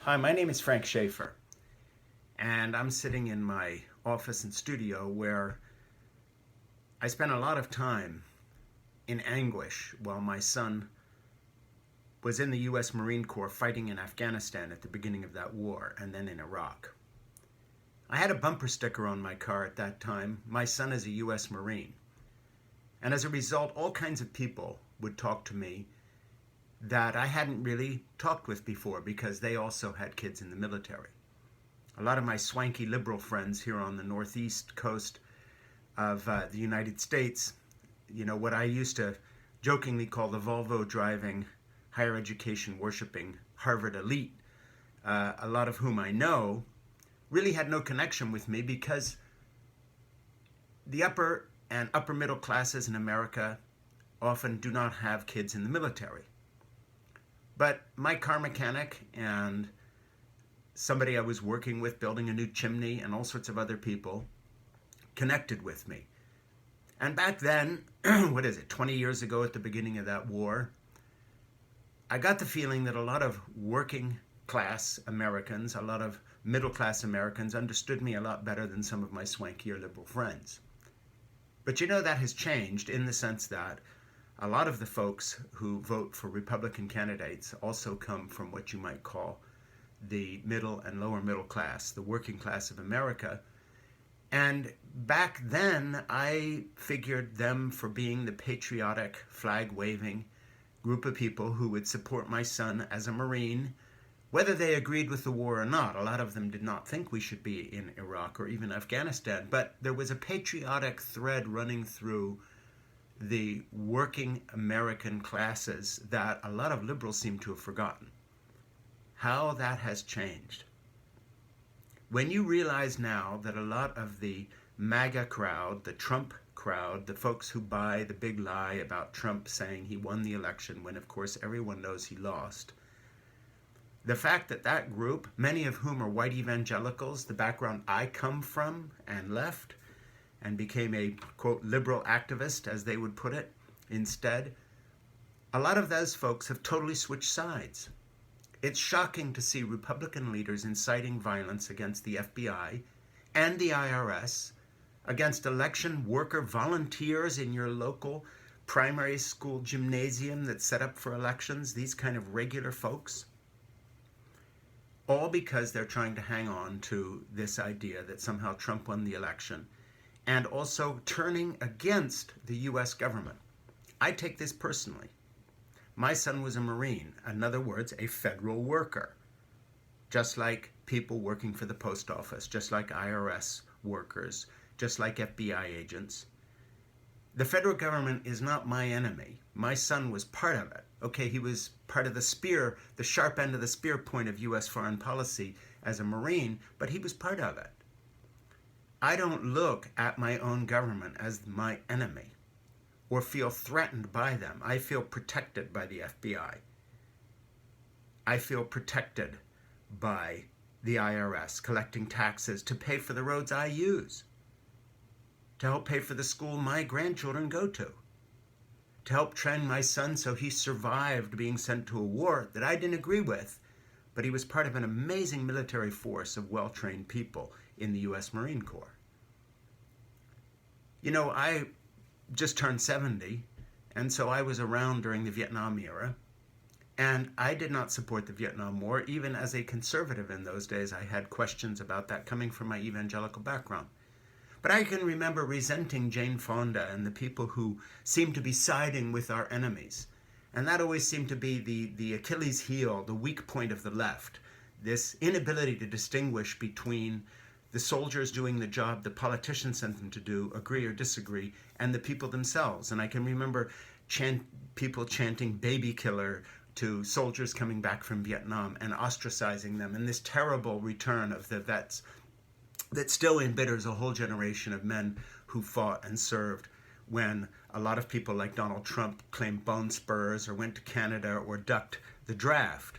Hi, my name is Frank Schaeffer, and I'm sitting in my office and studio where I spent a lot of time in anguish while my son was in the U.S. Marine Corps fighting in Afghanistan at the beginning of that war and then in Iraq. I had a bumper sticker on my car at that time, "My son is a U.S. Marine." And as a result, all kinds of people would talk to me that I hadn't really talked with before because they also had kids in the military. A lot of my swanky liberal friends here on the northeast coast of the United States, what I used to jokingly call the Volvo driving, higher education worshiping Harvard elite, a lot of whom I know, really had no connection with me because the upper and upper middle classes in America often do not have kids in the military. But my car mechanic and somebody I was working with building a new chimney and all sorts of other people connected with me. And back then, 20 years ago at the beginning of that war, I got the feeling that a lot of working class Americans, a lot of middle class Americans understood me a lot better than some of my swankier liberal friends. But that has changed in the sense that a lot of the folks who vote for Republican candidates also come from what you might call the middle and lower middle class, the working class of America. And back then, I figured them for being the patriotic, flag-waving group of people who would support my son as a Marine, whether they agreed with the war or not. A lot of them did not think we should be in Iraq or even Afghanistan, but there was a patriotic thread running through the working American classes that a lot of liberals seem to have forgotten. How that has changed. When you realize now that a lot of the MAGA crowd, the Trump crowd, the folks who buy the big lie about Trump saying he won the election when of course everyone knows he lost, the fact that that group, many of whom are white evangelicals, the background I come from and left, and became a, quote, liberal activist, as they would put it, instead, a lot of those folks have totally switched sides. It's shocking to see Republican leaders inciting violence against the FBI and the IRS, against election worker volunteers in your local primary school gymnasium that's set up for elections, these kind of regular folks, all because they're trying to hang on to this idea that somehow Trump won the election, and also turning against the U.S. government. I take this personally. My son was a Marine, in other words, a federal worker, just like people working for the post office, just like IRS workers, just like FBI agents. The federal government is not my enemy. My son was part of it. Okay, he was part of the spear, the sharp end of the spear point of U.S. foreign policy as a Marine, but he was part of it. I don't look at my own government as my enemy or feel threatened by them. I feel protected by the FBI. I feel protected by the IRS collecting taxes to pay for the roads I use, to help pay for the school my grandchildren go to help train my son so he survived being sent to a war that I didn't agree with, but he was part of an amazing military force of well-trained people in the U.S. Marine Corps. I just turned 70, and so I was around during the Vietnam era, and I did not support the Vietnam War. Even as a conservative in those days, I had questions about that coming from my evangelical background. But I can remember resenting Jane Fonda and the people who seemed to be siding with our enemies. And that always seemed to be the Achilles heel, the weak point of the left. This inability to distinguish between the soldiers doing the job the politicians sent them to do, agree or disagree, and the people themselves. And I can remember people chanting "baby killer" to soldiers coming back from Vietnam and ostracizing them, and this terrible return of the vets that still embitters a whole generation of men who fought and served when a lot of people like Donald Trump claimed bone spurs or went to Canada or ducked the draft.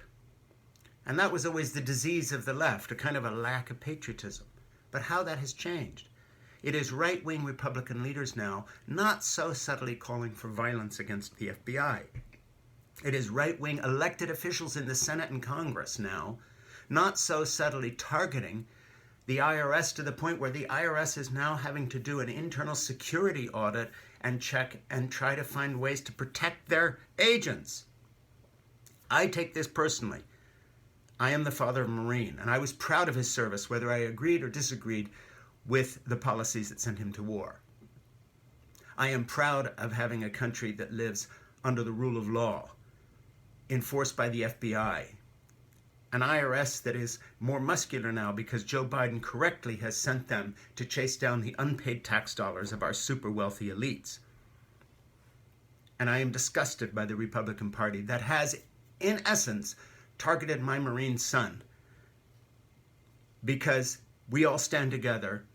And that was always the disease of the left, a kind of a lack of patriotism. But how that has changed. It is right-wing Republican leaders now not so subtly calling for violence against the FBI. It is right-wing elected officials in the Senate and Congress now not so subtly targeting the IRS to the point where the IRS is now having to do an internal security audit and check and try to find ways to protect their agents. I take this personally. I am the father of a Marine, and I was proud of his service, whether I agreed or disagreed with the policies that sent him to war. I am proud of having a country that lives under the rule of law, enforced by the FBI, an IRS that is more muscular now because Joe Biden correctly has sent them to chase down the unpaid tax dollars of our super wealthy elites. And I am disgusted by the Republican Party that has, in essence, targeted my Marine son, because we all stand together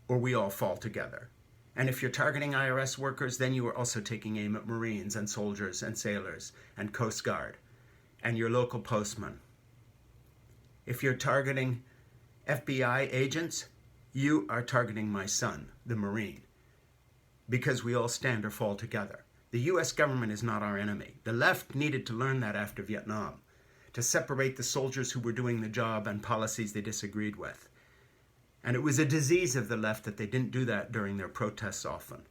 or we all fall together. And if you're targeting IRS workers, then you are also taking aim at Marines and soldiers and sailors and Coast Guard and your local postman. If you're targeting FBI agents, you are targeting my son, the Marine, because we all stand or fall together. The U.S. government is not our enemy. The left needed to learn that after Vietnam, to separate the soldiers who were doing the job and policies they disagreed with. And it was a disease of the left that they didn't do that during their protests often.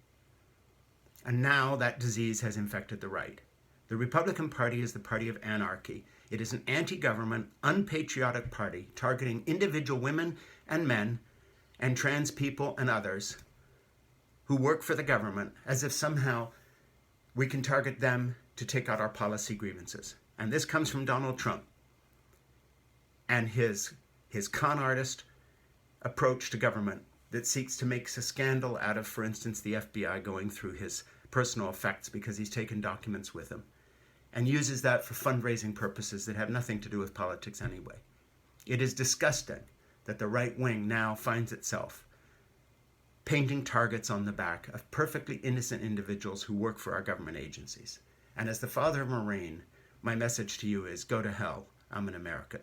And now that disease has infected the right. The Republican Party is the party of anarchy. It is an anti-government, unpatriotic party targeting individual women and men and trans people and others who work for the government as if somehow we can target them to take out our policy grievances. And this comes from Donald Trump and his con artist approach to government that seeks to make a scandal out of, for instance, the FBI going through his personal effects because he's taken documents with him, and uses that for fundraising purposes that have nothing to do with politics anyway. It is disgusting that the right wing now finds itself painting targets on the back of perfectly innocent individuals who work for our government agencies. And as the father of a Marine, my message to you is, go to hell. I'm an American.